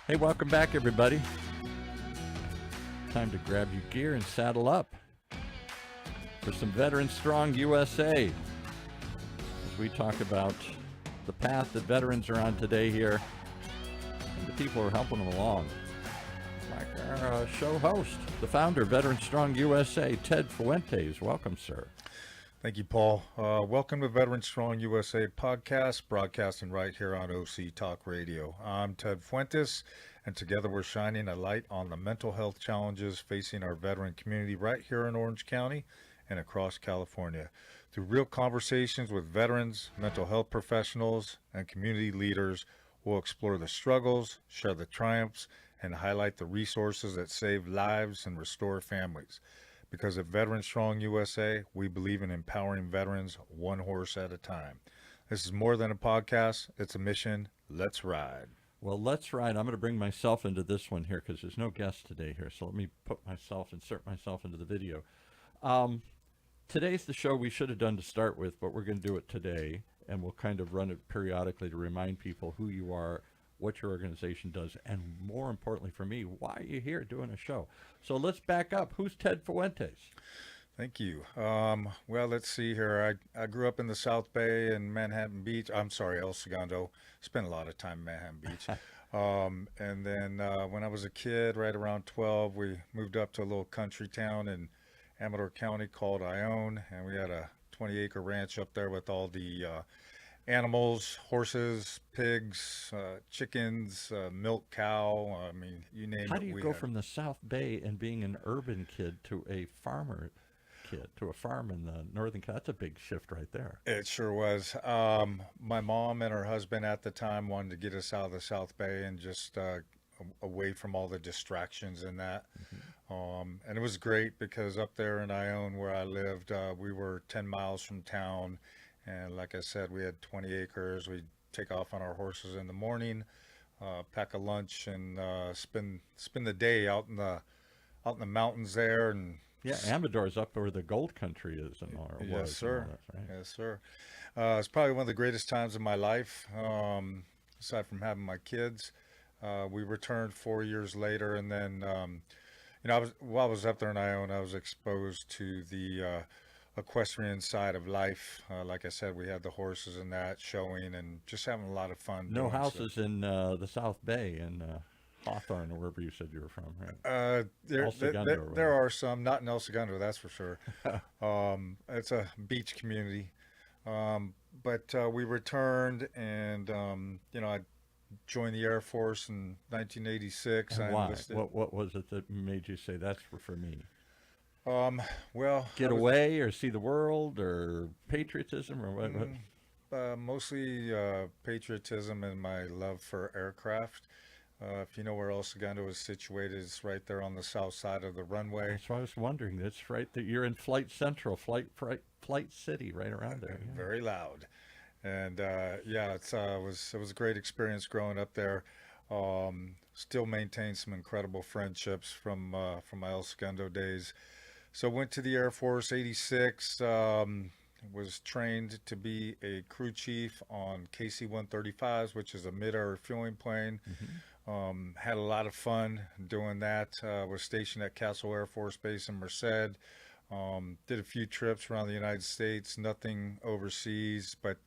Hey, welcome back, everybody. Time to grab your gear and saddle up for some Veterans Strong USA as we talk about the path that veterans are on today here and the people who are helping them along. Like our show host, the founder of Veterans Strong USA, Ted Fuentes. Welcome, sir. Thank you, Paul. Welcome to Veterans Strong USA podcast, broadcasting right here on OC Talk Radio. I'm Ted Fuentes, and together we're shining a light on the mental health challenges facing our veteran community right here in Orange County and across California. Through real conversations with veterans, mental health professionals, and community leaders, we'll explore the struggles, share the triumphs, and highlight the resources that save lives and restore families. Because at Veterans Strong USA, we believe in empowering veterans one horse at a time. This is more than a podcast, it's a mission. Let's ride. Well, let's ride. I'm going to bring myself into this one here because there's no guest today here. So let me insert myself into the video. Today's the show we should have done to start with, but we're going to do it today. And we'll kind of run it periodically to remind people who you are, what your organization does, and more importantly for me, why are you here doing a show? So let's back up. Who's Ted Fuentes? Thank you. Well, let's see here. I grew up in the South Bay in Manhattan Beach. I'm sorry, El Segundo. Spent a lot of time in Manhattan Beach. And then when I was a kid, right around 12, we moved up to a little country town in Amador County called Ione, and we had a 20-acre ranch up there with all the animals, horses, pigs, chickens, milk cow. I mean, you name it. How do you go from the South Bay and being an urban kid to a farmer kid, to a farm in the northern? That's a big shift right there. It sure was. My mom and her husband at the time wanted to get us out of the South Bay and just away from all the distractions and that. And it was great because up there in Ione where I lived, we were 10 miles from town. And like I said, we had 20 acres. We'd take off on our horses in the morning, pack a lunch, and spend the day out in the mountains there. And yeah, Amador's up where the gold country is, and all. Yes, sir. Right? Yes, sir. It's probably one of the greatest times of my life, aside from having my kids. We returned 4 years later, and then while I was up there in Ione, I was exposed to the equestrian side of life. Like I said, we had the horses and that showing and just having a lot of fun. No houses in the South Bay in Hawthorne or wherever you said you were from, right? There are some, not in El Segundo, that's for sure. It's a beach community. But we returned and, I joined the Air Force in 1986. And why? What was it that made you say that's for me? Well, get away or see the world or patriotism or what? Mostly patriotism and my love for aircraft. If you know where El Segundo is situated, it's right there on the south side of the runway. That's why I was wondering. That's right. That you're in Flight Central, Flight City, right around there. Yeah. Very loud, and it was a great experience growing up there. Still maintain some incredible friendships from my El Segundo days. So went to the Air Force, 86, was trained to be a crew chief on KC-135s, which is a mid-air refueling plane. Had a lot of fun doing that. Was stationed at Castle Air Force Base in Merced. Did a few trips around the United States, nothing overseas, but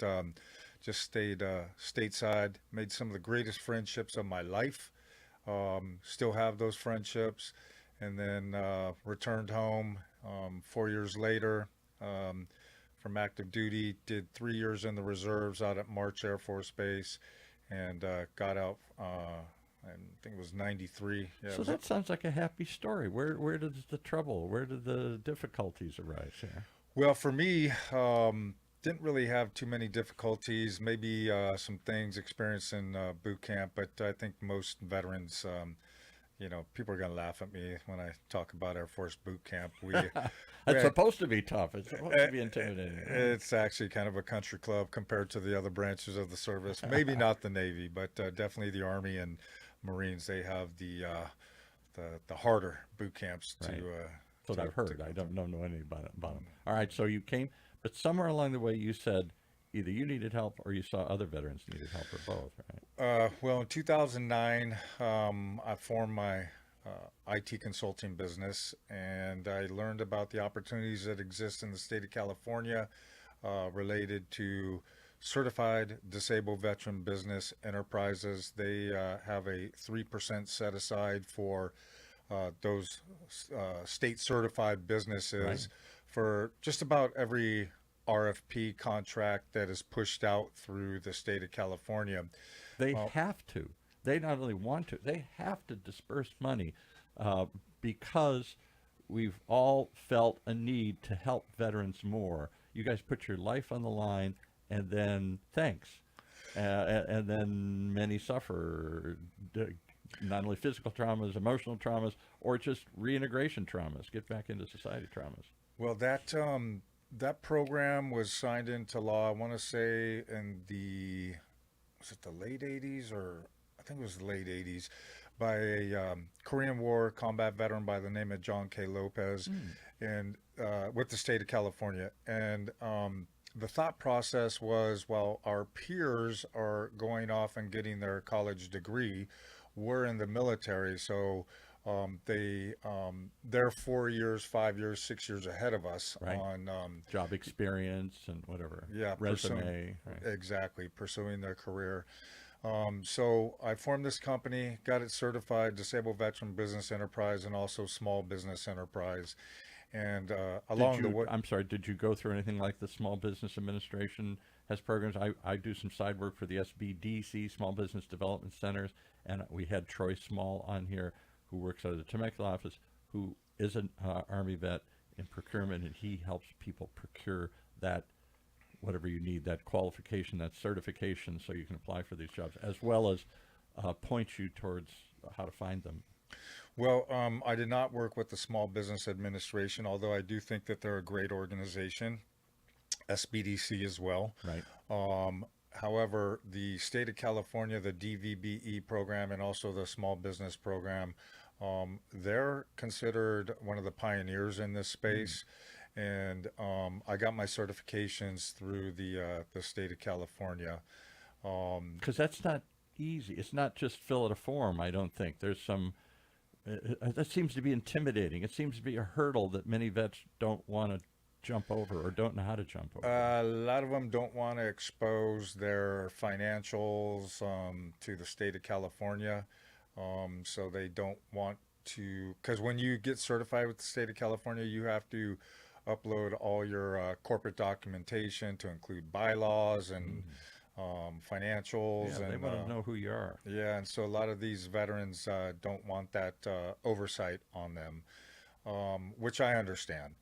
just stayed stateside. Made some of the greatest friendships of my life. Still have those friendships. And then returned home 4 years later from active duty, did 3 years in the reserves out at March Air Force Base, and got out, I think it was 93. Yeah, so that sounds like a happy story. Where did the trouble, where did the difficulties arise here? Well, for me, didn't really have too many difficulties, maybe some things experienced in boot camp, but I think most veterans people are going to laugh at me when I talk about Air Force boot camp. It's supposed to be tough. It's supposed to be intimidating. It's actually kind of a country club compared to the other branches of the service. Maybe not the Navy, but definitely the Army and Marines. They have the harder boot camps to. Right. That's what I've heard. I don't know anything about them. All right, so you came, but somewhere along the way you said either you needed help or you saw other veterans needed help or both, right? Well, in 2009, I formed my IT consulting business, and I learned about the opportunities that exist in the state of California related to certified disabled veteran business enterprises. They have a 3% set aside for those state certified Right. businesses for just about every RFP contract that is pushed out through the state of California. They Well, have to. They not only want to, they have to disperse money uh, because we've all felt a need to help veterans more. You guys put your life on the line, and then thanks. And then many suffer not only physical traumas, emotional traumas, or just reintegration traumas, get back into society traumas. well, that program was signed into law. I want to say in the was it the late '80s, or I think it was the late '80s, by a Korean War combat veteran by the name of John K. Lopez, Mm, and with the state of California. And the thought process was, well, our peers are going off and getting their college degree. We're in the military, so they're 4 years, 5 years, 6 years ahead of us right. on Job experience and whatever. yeah, pursuing Resume. Right. exactly pursuing their career. So I formed this company, got it certified disabled veteran business enterprise and also small business enterprise. And Did along the you, way, I'm sorry, did you go through anything like the Small Business Administration has programs? I do some side work for the SBDC, Small Business Development Centers, and we had Troy Small on here, who works out of the Temecula office, who is an Army vet in procurement, and he helps people procure that, whatever you need, that qualification, that certification, so you can apply for these jobs, as well as point you towards how to find them. well, I did not work with the Small Business Administration, although I do think that they're a great organization, SBDC as well. Right. However, the state of California, the DVBE program, and also the small business program, they're considered one of the pioneers in this space. And I got my certifications through the state of California. Because that's not easy. It's not just fill out a form, I don't think. There's some, that seems to be intimidating. It seems to be a hurdle that many vets don't want to jump over or don't know how to jump over. A lot of them don't want to expose their financials to the state of California. So they don't want to, because when you get certified with the state of California, you have to upload all your corporate documentation to include bylaws and financials Yeah, they and want to know who you are. yeah, and so a lot of these veterans don't want that oversight on them, which I understand.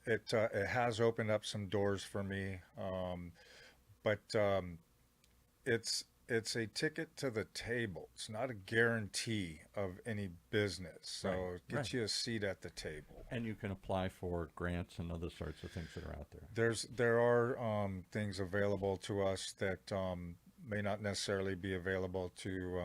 It has opened up some doors for me, but it's a ticket to the table. It's not a guarantee of any business. So Right, it right. gets you a seat at the table. And you can apply for grants and other sorts of things that are out there. There are things available to us that may not necessarily be available to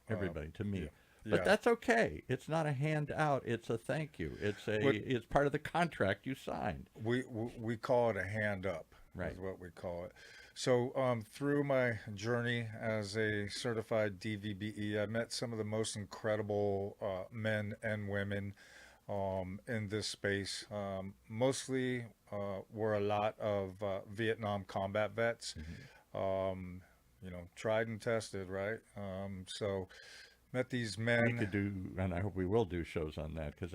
Everybody, to me. yeah, But yeah. that's okay. It's not a handout. It's a thank you. What It's part of the contract you signed. we call it a hand up Right. is what we call it. So through my journey as a certified DVBE, I met some of the most incredible men and women in this space. Mostly were a lot of Vietnam combat vets, tried and tested, right? So met these We men. could do, and I hope we will do shows on that because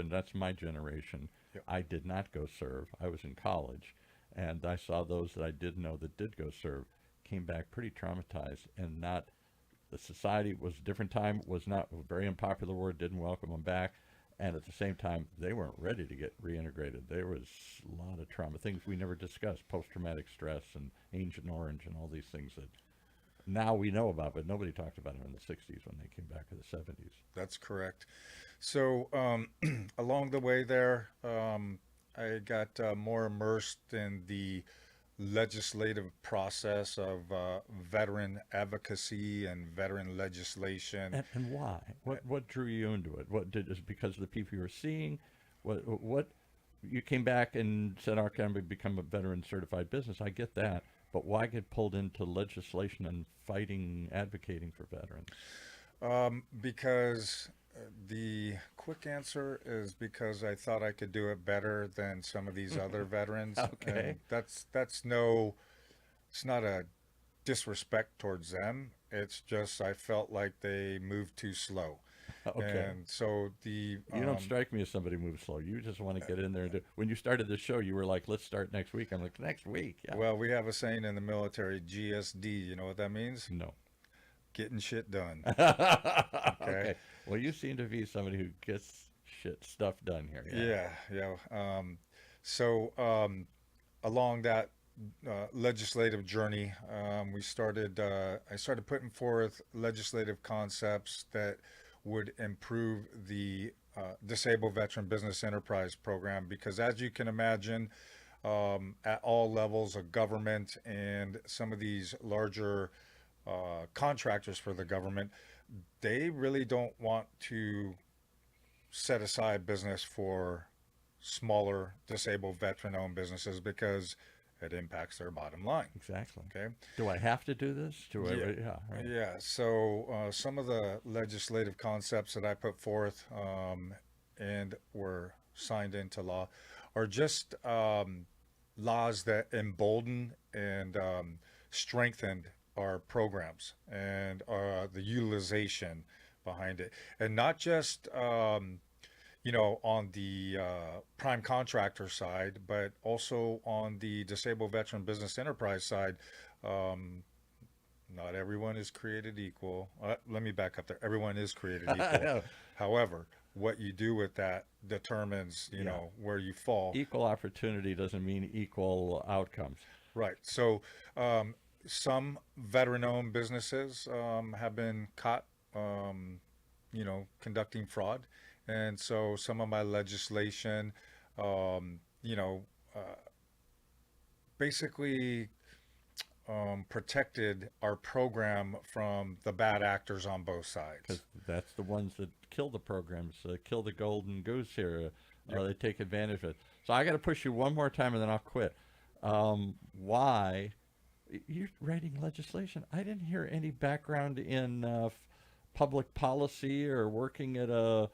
that's my generation. Yep. I did not go serve. I was in college, and I saw those that I did know that did go serve came back pretty traumatized, and not the society was a different time, was not a very unpopular word, didn't welcome them back, and at the same time they weren't ready to get reintegrated. There was a lot of trauma, things we never discussed, post-traumatic stress and Agent Orange and all these things that now we know about, but nobody talked about it in the 60s when they came back in the 70s. That's correct. So along the way there, I got more immersed in the legislative process of veteran advocacy and veteran legislation. And why? What drew you into it? What did is it because of the people you were seeing? What you came back and said, "Okay, I'm going to become a veteran certified business." I get that, But why get pulled into legislation and fighting, advocating for veterans? Because the quick answer is because I thought I could do it better than some of these other veterans, Okay. and that's no, it's not a disrespect towards them. It's just I felt like they moved too slow, Okay. and so the You don't strike me as somebody who moves slow. You just want to get in there and do. When you started the show, you were like, "Let's start next week." I'm like, "Next week, yeah." well, we have a saying in the military, GSD. You know what that means? No. Getting shit done. Okay. Okay. Well, you seem to be somebody who gets stuff done here. Yeah. Yeah, yeah. So along that legislative journey, we started. I started putting forth legislative concepts that would improve the Disabled Veteran Business Enterprise Program because, as you can imagine, at all levels of government and some of these larger contractors for the government, they really don't want to set aside business for smaller disabled veteran owned businesses because it impacts their bottom line. Exactly. Okay. Do I have to do this? Do I? Yeah. Yeah. Right. Yeah. So some of the legislative concepts that I put forth and were signed into law are just laws that embolden and strengthen our programs and the utilization behind it, and not just on the prime contractor side, but also on the disabled veteran business enterprise side. Um, Not everyone is created equal. Let me back up there. Everyone is created I equal. know. However, what you do with that determines, Yeah. where you fall. Equal opportunity doesn't mean equal outcomes. Right. So, some veteran-owned businesses have been caught, conducting fraud, and so some of my legislation, um, you know, uh, basically protected our program from the bad actors on both sides. Because that's the ones that kill the programs, kill the golden goose here. Yep. They take advantage of it. So I got to push you one more time, and then I'll quit. Why you're writing legislation? I didn't hear any background in public policy or working at a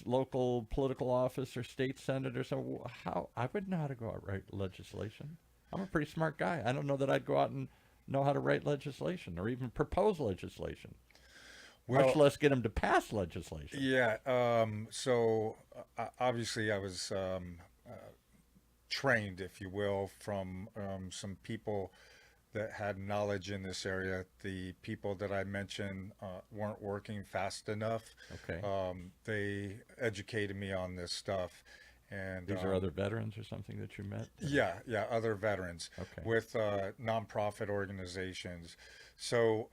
local political office or state senate or so. How I wouldn't know how to go out and write legislation. I'm a pretty smart guy. I don't know that I'd go out and know how to write legislation or even propose legislation, much Well, less get them to pass legislation. yeah. So obviously, I was trained, if you will, from some people that had knowledge in this area. The people that I mentioned weren't working fast enough. Okay. They educated me on this stuff. And These are other veterans or something that you met? yeah, yeah, other veterans Okay. with nonprofit organizations. So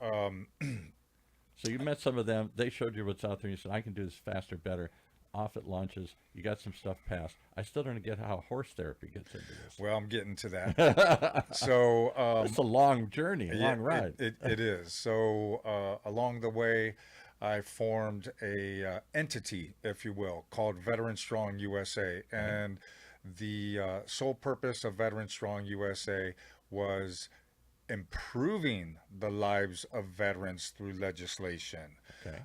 So you met some of them. They showed you what's out there. You said, I can do this faster, better. Off it launches. You got some stuff passed. I still don't get how horse therapy gets into this. well, I'm getting to that. So It's a long journey, a yeah, long ride. it is. So along the way, I formed a entity, if you will, called Veteran Strong USA, and the sole purpose of Veteran Strong USA was improving the lives of veterans through legislation. Okay.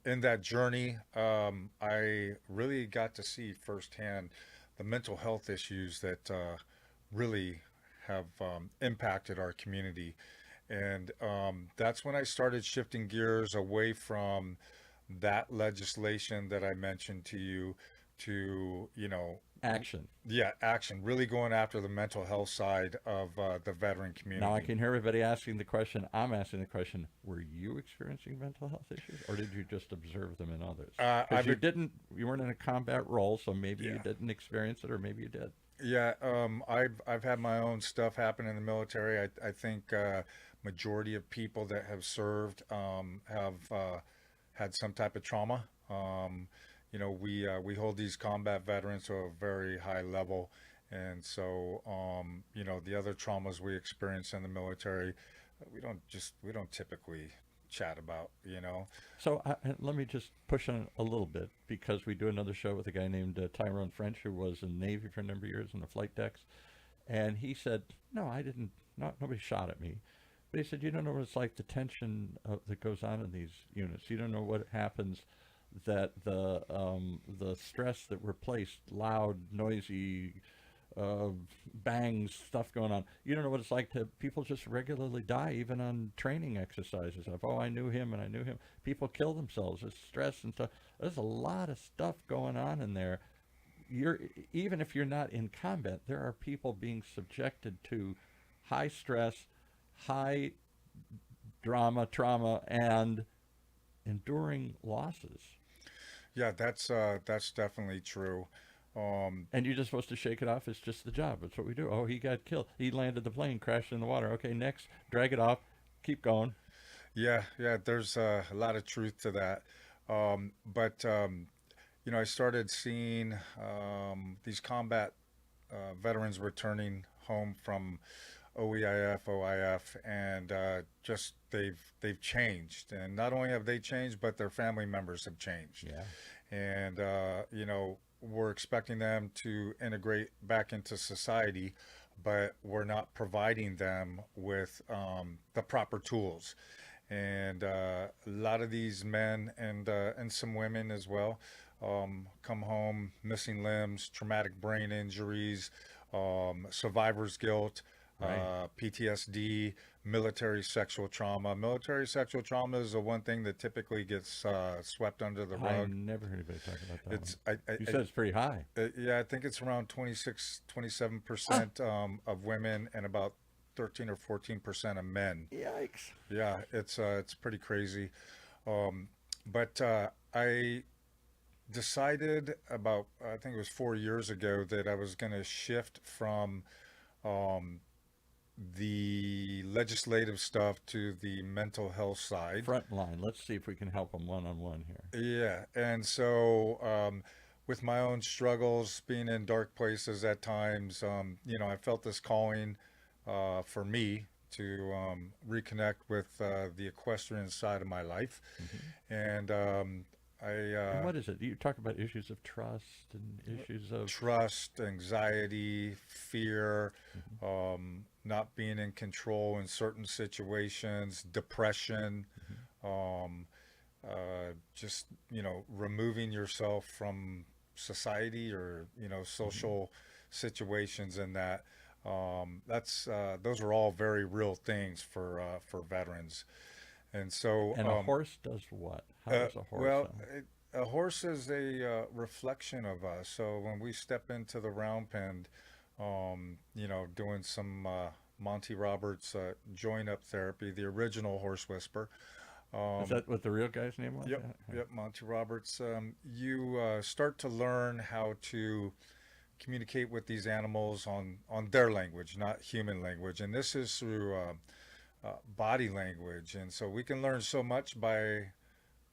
In that journey, I really got to see firsthand the mental health issues that really have impacted our community. And that's when I started shifting gears away from that legislation that I mentioned to you to, Action. yeah, action, really going after the mental health side of the veteran community. Now I can hear everybody asking the question. I'm asking the question: were you experiencing mental health issues, or did you just observe them in others? Because you weren't in a combat role, so maybe you Yeah. didn't experience it, or maybe you did. Yeah, I've had my own stuff happen in the military. I think majority of people that have served have had some type of trauma. We hold these combat veterans to a very high level, and so the other traumas we experience in the military, we don't typically chat about. So let me just push on a little bit because we do another show with a guy named Tyrone French who was in the Navy for a number of years in the flight decks, and he said, "No, I didn't nobody shot at me. But he said, you don't know what it's like, the tension that goes on in these units. You don't know what happens, that the stress that we're placed, loud, noisy, uh, bangs, stuff going on. You don't know what it's like to people just regularly die, even on training exercises. Of, oh, I knew him and I knew him. People kill themselves. There's stress and stuff. There's a lot of stuff going on in there. You're even if you're not in combat, there are people being subjected to high stress, high drama, trauma, and enduring losses. Yeah, that's definitely true. Um, And you're just supposed to shake it off. It's just the job. It's what we do. Oh, he got killed. He landed the plane, crashed in the water. Okay, next, drag it off, keep going. yeah, there's a lot of truth to that. But I started seeing these combat veterans returning home from OEIF, OIF, and just they've changed. And not only have they changed, but their family members have changed. Yeah. And we're expecting them to integrate back into society, but we're not providing them with the proper tools. And a lot of these men and some women as well come home missing limbs, traumatic brain injuries, survivor's guilt, Right. PTSD, military sexual trauma. Military sexual trauma is the one thing that typically gets swept under the I rug. never heard anybody talk about that It's one. You I said it's pretty high. Yeah, I think it's around 26, 27% of women and about 13 or 14% of men. Yikes. Yeah, it's pretty crazy. Um, but I decided about, I think it was 4 years ago, that I was going to shift from um, the legislative stuff to the mental health side. Front line. Let's see if we can help them one on one here. Yeah, and so with my own struggles, being in dark places at times, I felt this calling for me to reconnect with the equestrian side of my life, Hmm. and I And what is it? You talk about issues of trust and issues of. trust, anxiety, fear, Mhm. not being in control in certain situations, depression. Mhm. Um, just removing yourself from society or Mhm. social situations, and that's those are all very real things for veterans. And so And a horse does what? How uh, does a horse? well a horse is a reflection of us. So when we step into the round pen, doing some Monty Roberts join up therapy, the original horse whisper. Is um, that what the real guy's name was? Yep, Yeah. yep, Monty Roberts. You start to learn how to communicate with these animals on their language, not human language, and this is through body language. And so we can learn so much by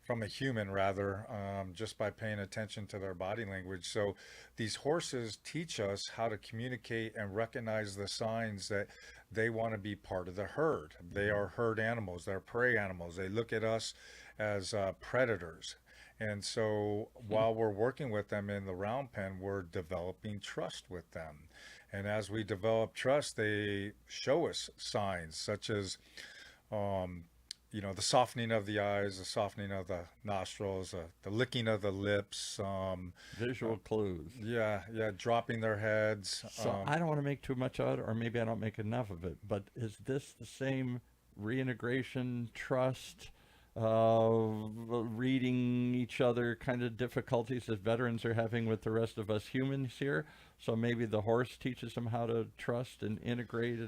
from a human rather, just by paying attention to their body language. So these horses teach us how to communicate and recognize the signs that they want to be part of the herd. They Mhm. are herd animals, they're prey animals. They look at us as predators. And so while we're working with them in the round pen, we're developing trust with them. And as we develop trust, they show us signs such as um, the softening of the eyes, the softening of the nostrils, the licking of the lips. Uh, Visual clues. yeah, dropping their heads. So I don't want to make too much of it, or maybe I don't make enough of it. But is this the same reintegration, trust, reading each other kind of difficulties that veterans are having with the rest of us humans here? So maybe the horse teaches them how to trust and integrate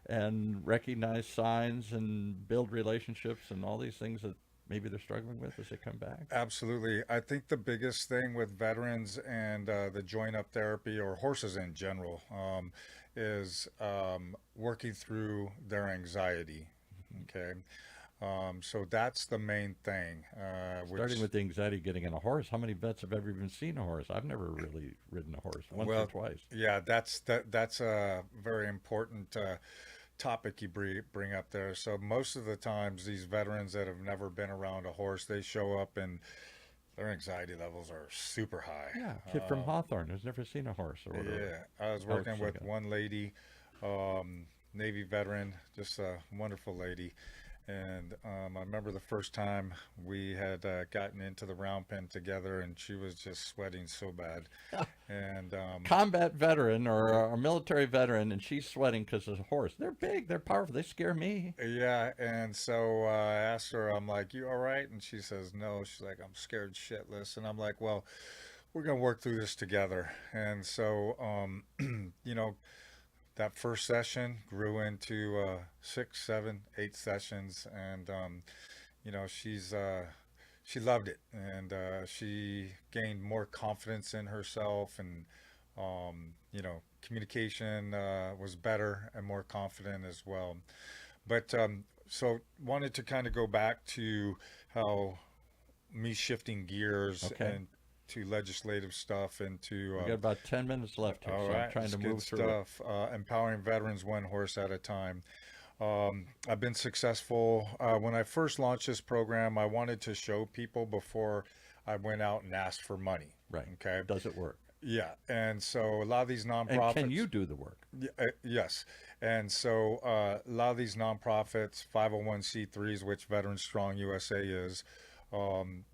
and recognize signs and build relationships and all these things that maybe they're struggling with as they come back. Absolutely. I think the biggest thing with veterans and the join up therapy, or horses in general, is working through their anxiety. Okay. So that's the main thing, Starting which, with the anxiety of getting on a horse. How many vets have ever even seen a horse? I've never really ridden a horse, once or well, twice. yeah, that's a very important topic you bring up there. So most of the times, these veterans that have never been around a horse, they show up and their anxiety levels are super high. Yeah, kid from Hawthorne who's never seen a horse or whatever. Yeah, I was Alex working with Sagan. one lady. Um, Navy veteran, just a wonderful lady. And I remember the first time we had gotten into the round pen together, and she was just sweating so bad. And Combat veteran or a military veteran, and she's sweating because of the horse. They're big, they're powerful, they scare me. yeah, and so I asked her, I'm like, "You all right?" And she says, "No." She's like, "I'm scared shitless." And I'm like, "Well, we're gonna work through this together." And so, you know, that first session grew into 6, 7, 8 sessions, and she loved it, and she gained more confidence in herself, and communication was better and more confident as well. But so wanted to kind of go back to how me shifting gears Okay. and to legislative stuff and to We got about 10 minutes left here, all so I'm right, trying it's to good move through it. stuff. Empowering veterans one horse at a time. I've been successful. When I first launched this program, I wanted to show people before I went out and asked for money. Right. Okay. Does it work? Yeah. And so a lot of these And can nonprofits, you do the work? yes. And so a lot of these nonprofits, 501c3s, which Veterans Strong USA is,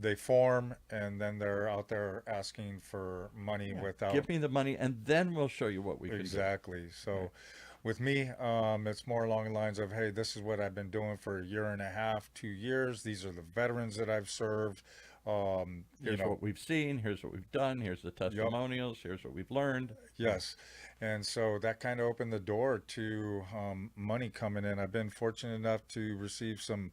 they form and then they're out there asking for money Yeah. without. Give me the money, and then we'll show you what we can do. Exactly. Okay. So with me, it's more along the lines of, hey, this is what I've been doing for a year and a half, 2 years. These are the veterans that I've served. Here's what we've seen. Here's what we've done. Here's the Yep, testimonials. Here's what we've learned. Yeah. yes. And so that kind of opened the door to money coming in. I've been fortunate enough to receive some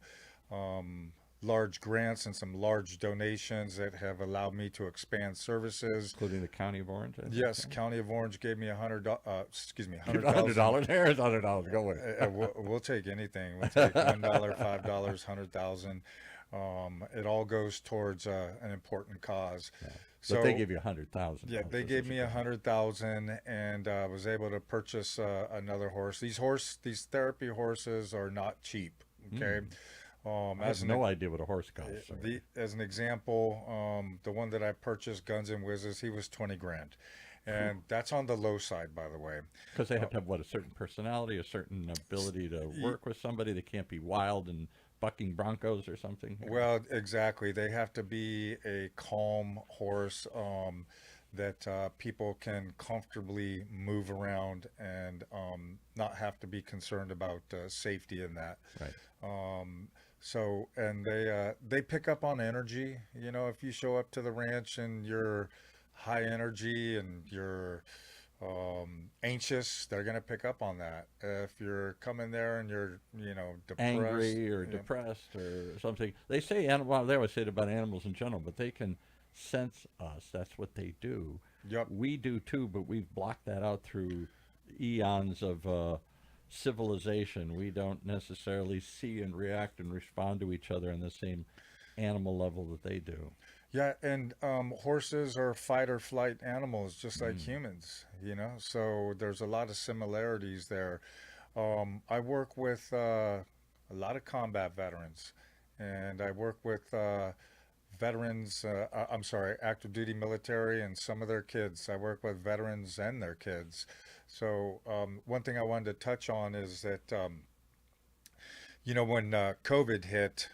um, large grants and some large donations that have allowed me to expand services. Including the County of Orange, I think. Yes, County of Orange gave me Give hundred a hundred thousand. dollars. There's $100. Go with it. We'll take anything. We'll take $1, $5, 100,000. It all goes towards an important cause. Yeah. But they So give you 100,000. yeah, they gave me 100,000, and was able to purchase another horse. These therapy horses are not cheap. Okay, I have no idea what a horse costs. as an example, the one that I purchased, Guns and Whizzes, he was 20 grand, and that's on the low side, by the way. Because they have to have what, a certain personality, a certain ability to Y- work with somebody. They can't be wild and bucking broncos or something. Well, exactly. They have to be a calm horse that people can comfortably move around and not have to be concerned about safety in that. Right. So, and they pick up on energy. You know, if you show up to the ranch and you're high energy and you're anxious, they're gonna pick up on that. If you're coming there and you're, depressed, Angry or depressed or something. They say well, they always say it about animals in general, but they can sense us. That's what they do. yep, We do too, but we've blocked that out through eons of civilization. We don't necessarily see and react and respond to each other on the same animal level that they do. yeah, and horses are fight or flight animals, just like humans. So there's a lot of similarities there. I work with a lot of combat veterans, and I work with veterans. I'm sorry, active duty military, and some of their kids. I work with veterans and their kids. So one thing I wanted to touch on is that when COVID hit,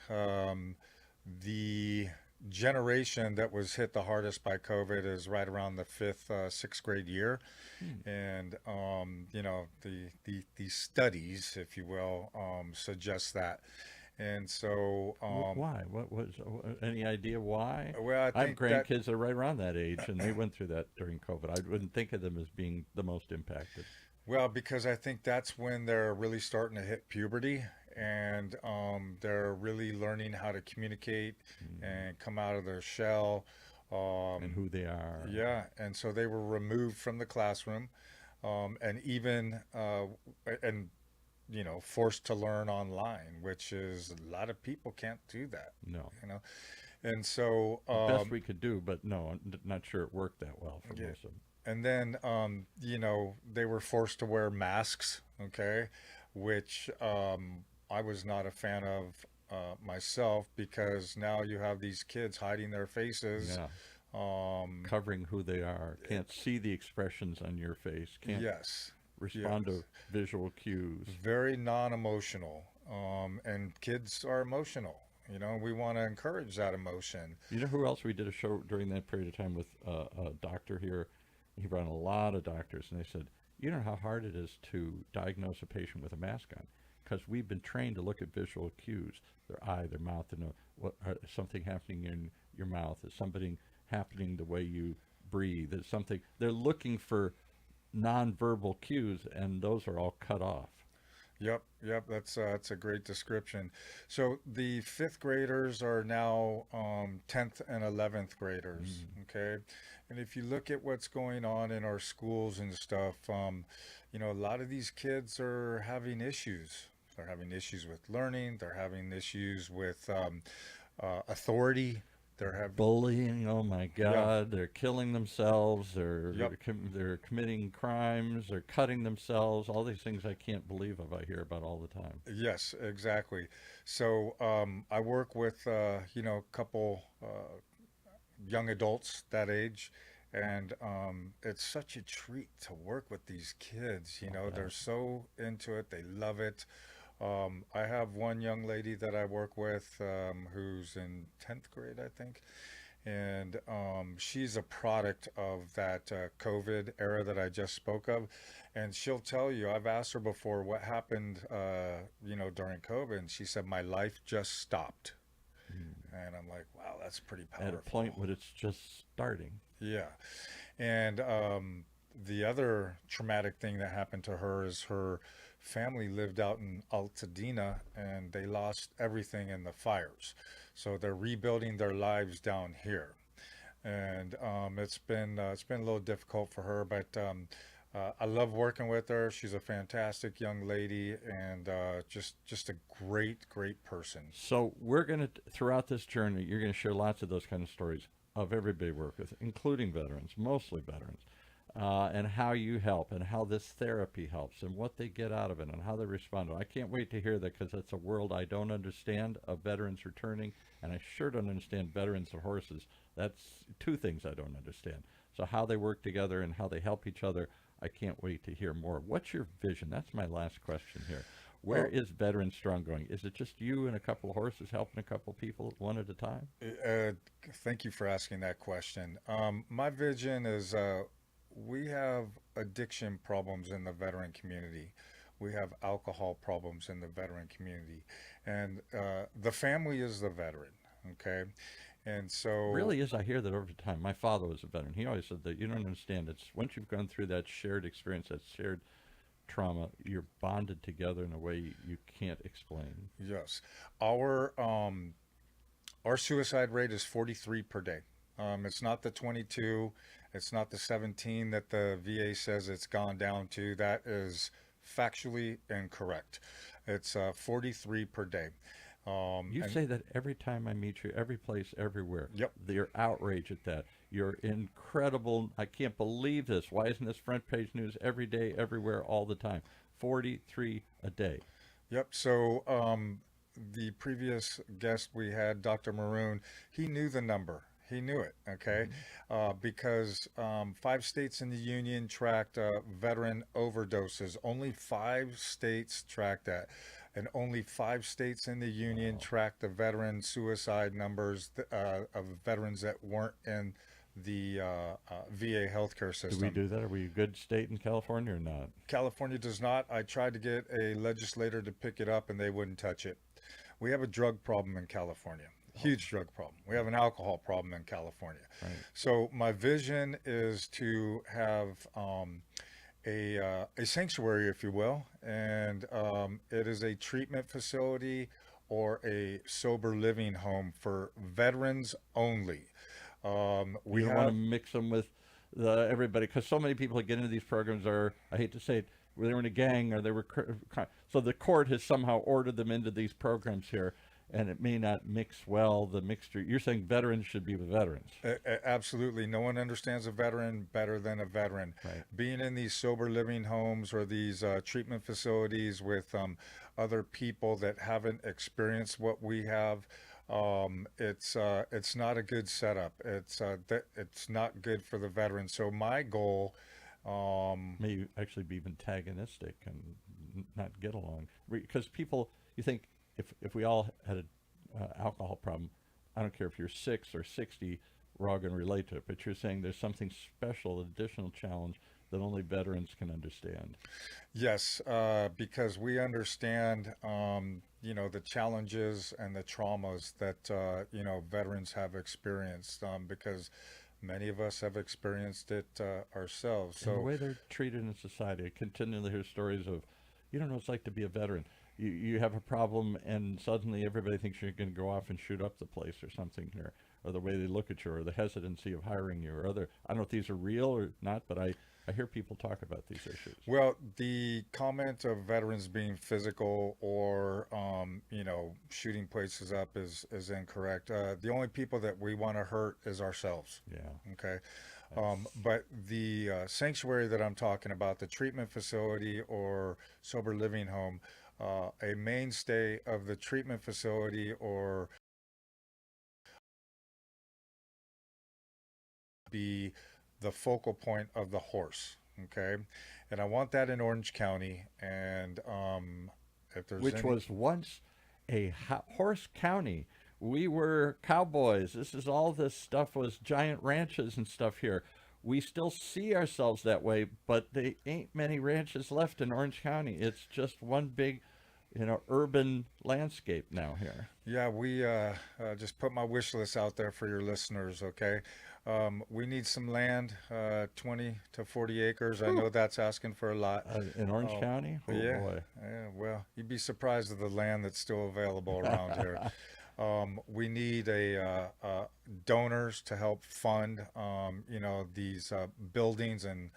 the generation that was hit the hardest by COVID is right around the fifth, sixth grade year, and the studies, if you will, suggest that, and so Why? What was any idea why? well, I I have think that grandkids that are right around that age, and they went through that during COVID. I wouldn't think of them as being the most impacted. well, because I think that's when they're really starting to hit puberty, and they're really learning how to communicate and come out of their shell. And who they are. Yeah, and so they were removed from the classroom, and even and forced to learn online, which is a lot of people can't do that. No. You know, and so Best we could do, but no, I'm not sure it worked that well for yeah, most of them. and then they were forced to wear masks. Okay, which I was not a fan of myself, because now you have these kids hiding their faces. Yeah. Um, Covering who they are. Can't see the expressions on your face. Can't yes. respond Yes. to visual cues. Very non-emotional. And kids are emotional. You know, we want to encourage that emotion. You know who else we did a show during that period of time with a doctor here? He brought a lot of doctors, and they said, you know how hard it is to diagnose a patient with a mask on, because we've been trained to look at visual cues, their eye, their mouth, and is something happening in your mouth? Is something happening the way you breathe? Is something, they're looking for nonverbal cues, and those are all cut off. Yep, yep, that's a great description. So the fifth graders are now 10th and 11th graders, Mm. okay? And if you look at what's going on in our schools and stuff, you know, a lot of these kids are having issues. They're having issues with learning. They're having issues with authority. They're having, Bullying, oh my yeah, God, they're killing themselves, yep. they're committing crimes, they're cutting themselves, all these things I can't believe of, I hear about all the time. Yes, exactly. So I work with you know, a couple young adults that age, and it's such a treat to work with these kids. You I'll know, they're bet. so into it, they love it. I have one young lady that I work with who's in 10th grade, I think, and she's a product of that COVID era that I just spoke of. And she'll tell you, I've asked her before what happened, you know, during COVID, and she said, my life just stopped. Mm. And I'm like, wow, that's pretty At a powerful. point when it's just starting. Yeah. And the other traumatic thing that happened to her is her family lived out in Altadena and they lost everything in the fires. So they're rebuilding their lives down here. And it's been a little difficult for her, but I love working with her. She's a fantastic young lady and just a great person. So we're going to, throughout this journey, you're going to share lots of those kind of stories of everybody you work with, including veterans, mostly veterans, and how you help and how this therapy helps and what they get out of it and how they respond to it. I can't wait to hear that, because that's a world I don't understand of veterans returning, and I sure don't understand veterans and horses. That's two things I don't understand. So how they work together and how they help each other, I can't wait to hear more. What's your vision? That's my last question here. Where Well, is Veteran Strong going? Is it just you and a couple of horses helping a couple of people one at a time? Uh, thank you for asking that question. My vision is we have addiction problems in the veteran community. We have alcohol problems in the veteran community. And the family is the veteran, okay? And so, Really is. I hear that over time. My father was a veteran. He always said that you don't understand. It's once you've gone through that shared experience, that shared trauma, you're bonded together in a way you can't explain. yes, our um, our suicide rate is 43 per day. It's not the 22, it's not the 17 that the VA says it's gone down to. That is factually incorrect. It's 43 per day. You And say that every time I meet you, every place, everywhere. yep, You're outraged at that. You're incredible. I can't believe this. Why isn't this front page news every day, everywhere, all the time? 43 a day. yep. So the previous guest we had, Dr. Maroon, he knew the number. He knew it, okay? Hmm. Because 5 states in the union tracked veteran overdoses. Only 5 states tracked that. And only 5 states in the union Wow. tracked the veteran suicide numbers of veterans that weren't in the VA healthcare Do we system. do that? Are we a good state in California or not? California does not. I tried to get a legislator to pick it up and they wouldn't touch it. We have a drug problem in California, Oh, huge drug problem. We have an alcohol problem in California. right. So my vision is to have a sanctuary, if you will, and it is a treatment facility or a sober living home for veterans only. We You don't want to have mix them with everybody, because so many people that get into these programs are, I hate to say it, they were in a gang or they were so the court has somehow ordered them into these programs here, and it may not mix well. The mixture. You're saying veterans should be with veterans, Absolutely. No one understands a veteran better than a veteran. right? Being in these sober living homes or these treatment facilities with other people that haven't experienced what we have, it's not a good setup. It's not good for the veterans. So my goal May actually be antagonistic and not get along. Because people, you think if we all had an alcohol problem, I don't care if you're 6 or 60, we're all going to relate to it. But you're saying there's something special, additional challenge that only veterans can understand. Yes, because we understand, the challenges and the traumas that, veterans have experienced, because many of us have experienced it ourselves. And the So, way they're treated in society. I continually hear stories of, you don't know what it's like to be a veteran. You have a problem, and suddenly everybody thinks you're going to go off and shoot up the place or something here, or the way they look at you, or the hesitancy of hiring you, or other. I don't know if these are real or not, but I hear people talk about these issues. well, the comment of veterans being physical or, shooting places up is incorrect. The only people that we want to hurt is ourselves. Yeah. Okay. That's, But the sanctuary that I'm talking about, the treatment facility or sober living home, a mainstay of the treatment facility or be the focal point of the horse. Okay. And I want that in Orange County. And if there's which any, was once a horse county. We were cowboys. This is all this stuff was giant ranches and stuff here. We still see ourselves that way, but there ain't many ranches left in Orange County. It's just one big, urban landscape now here. yeah, we just put my wish list out there for your listeners. Okay. We need some land, 20 to 40 acres. I Whew. know that's asking for a lot. In Orange Um, County? Oh yeah, boy. yeah. Well, you'd be surprised at the land that's still available around here. We need donors to help fund, these buildings and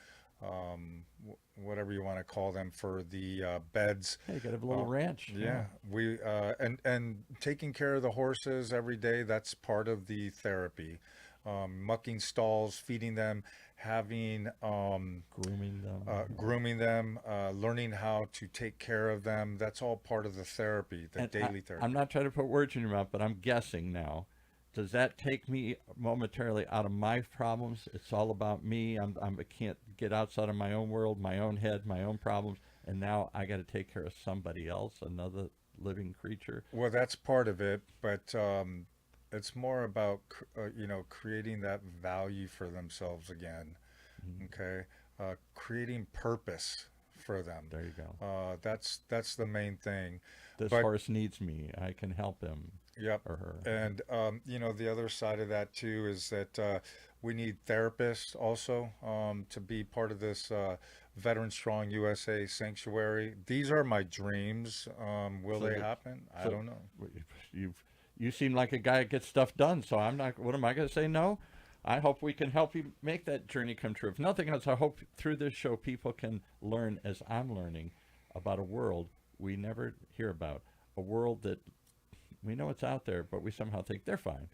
whatever you want to call them for the beds. Hey, you got a little Uh, ranch. Yeah. yeah, we and taking care of the horses every day. That's part of the therapy. Mucking stalls, feeding them, having Grooming them. grooming them, learning how to take care of them. That's all part of the therapy, the And daily I'm therapy. not trying to put words in your mouth, but I'm guessing now. Does that take me momentarily out of my problems? It's all about me. I can't get outside of my own world, my own head, my own problems, and now I got to take care of somebody else, another living creature. Well, that's part of it, but it's more about creating that value for themselves again. Mhm. Okay, creating purpose for them. There you go. That's the main thing. This But horse needs me. I can help him yep, or her. and the other side of that too is that we need therapists also to be part of this Veteran Strong USA sanctuary. These are my dreams. Will So they that happen? I so don't know. you've you seem like a guy that gets stuff done. So I'm not. What am I going to say? No. I hope we can help you make that journey come true. If nothing else, I hope through this show people can learn, as I'm learning, about a world we never hear about. A world that we know it's out there, but we somehow think they're fine.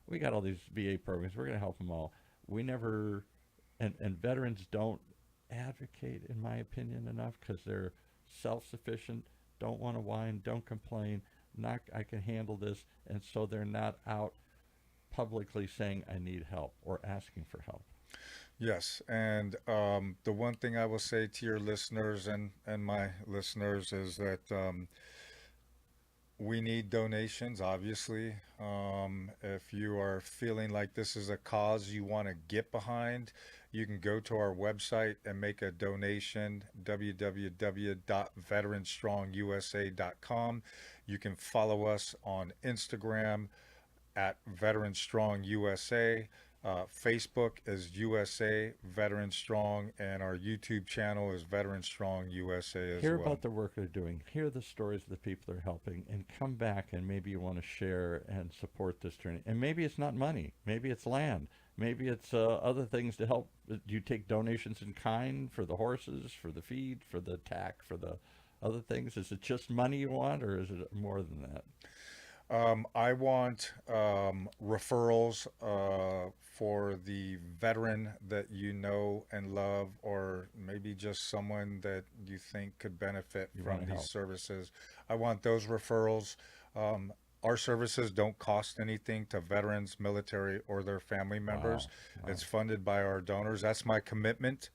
We got all these VA programs. We're going to help them all. We never, and veterans don't advocate, in my opinion, enough because they're self-sufficient, don't want to whine, don't complain. Not, I can handle this, and so they're not out publicly saying I need help or asking for help. Yes, and the one thing I will say to your listeners and my listeners is that we need donations, obviously. If you are feeling like this is a cause you want to get behind, you can go to our website and make a donation, www.veteranstrongusa.com. You can follow us on Instagram at Veteran Strong USA. Facebook is USA Veteran Strong, and our YouTube channel is Veteran Strong USA as Hear well. about the work they're doing, hear the stories of the people they're helping, and come back and maybe you want to share and support this journey. And maybe it's not money, maybe it's land, maybe it's other things to help. Do you take donations in kind for the horses, for the feed, for the tack, for the other things? Is it just money you want, or is it more than that? I want referrals for the veteran that you know and love, or maybe just someone that you think could benefit You want from to these help. services. I want those referrals. Our services don't cost anything to veterans, military, or their family members. Wow. Wow. It's funded by our donors. That's my commitment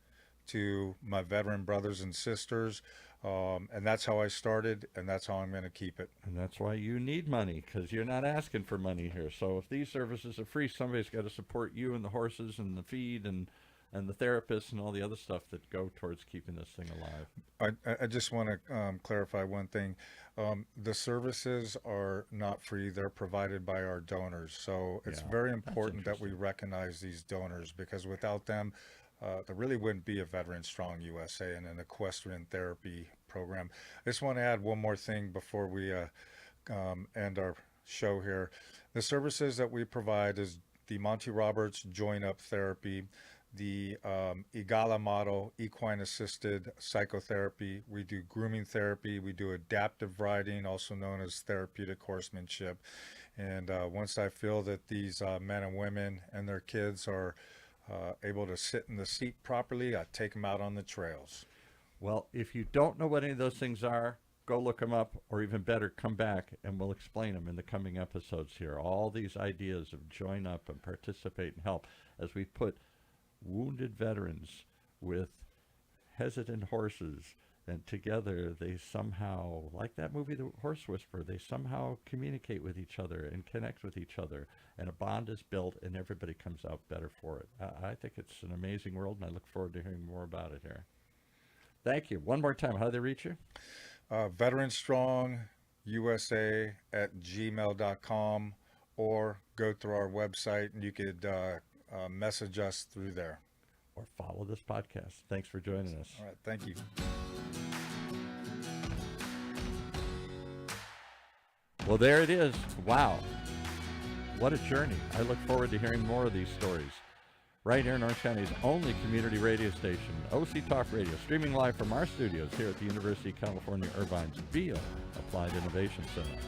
to my veteran brothers and sisters. And that's how I started, and that's how I'm going to keep it. And that's why you need money, because you're not asking for money here. So if these services are free, somebody's got to support you and the horses and the feed and the therapists and all the other stuff that go towards keeping this thing alive. I just want to clarify one thing. The services are not free. They're provided by our donors. So it's very important that we recognize these donors, because without them, there really wouldn't be a Veteran Strong USA and an equestrian therapy program. I just want to add one more thing before we end our show here. The services that we provide is the Monty Roberts Join Up Therapy, the EGALA model, equine assisted psychotherapy. We do grooming therapy. We do adaptive riding, also known as therapeutic horsemanship. And once I feel that these men and women and their kids are able to sit in the seat properly, I take them out on the trails. Well, if you don't know what any of those things are, go look them up, or even better, come back and we'll explain them in the coming episodes here. All these ideas of join up and participate and help as we put wounded veterans with hesitant horses, and together they somehow, like that movie The Horse Whisperer, they somehow communicate with each other and connect with each other, and a bond is built and everybody comes out better for it. I think it's an amazing world, and I look forward to hearing more about it here. Thank you. One more time, how do they reach you? Veteran Strong USA at gmail.com, or go through our website and you could message us through there. Or follow this podcast. Thanks for joining us. All right. Thank you. Well, there it is. Wow. What a journey. I look forward to hearing more of these stories. Right here in Orange County's only community radio station, OC Talk Radio, streaming live from our studios here at the University of California, Irvine's via Applied Innovation Center.